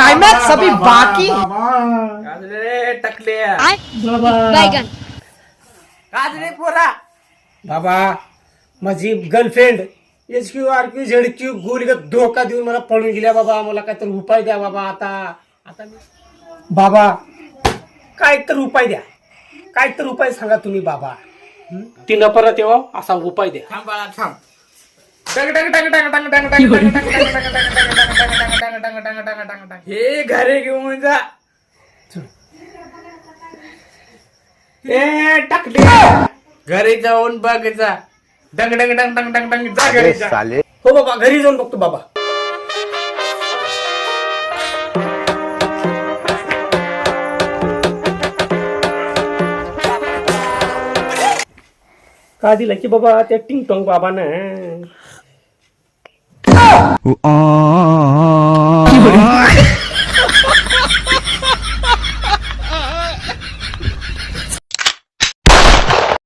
Climax अभी बाकी काजरे टकले बैगन काजरे पोरा बाबा माझी गर्लफ्रेंड SQRQ ZQ गोलीगत धोका देऊन मला पळून गेल्या बाबा. मला काहीतरी उपाय द्या बाबा. आता बाबा काहीतरी उपाय द्या. काहीतरी उपाय सांगा तुम्ही बाबा. तिनं परत येवा असा उपाय द्या. थांब बाळा थांब टंग टंग टंग टंग टंग टंग टंग टंग टंग टंग टंग टंग टंग टंग टंग टंग टंग हे घरी घेऊन जा ए टाकले घरी जाऊन बघ जा डंग डंग डंग डंग डंग डंग जा घरी जा हो बाबा घरी जाऊन बघतो बाबा. का दिला की बाबा त्या टिंग टोंग बाबानं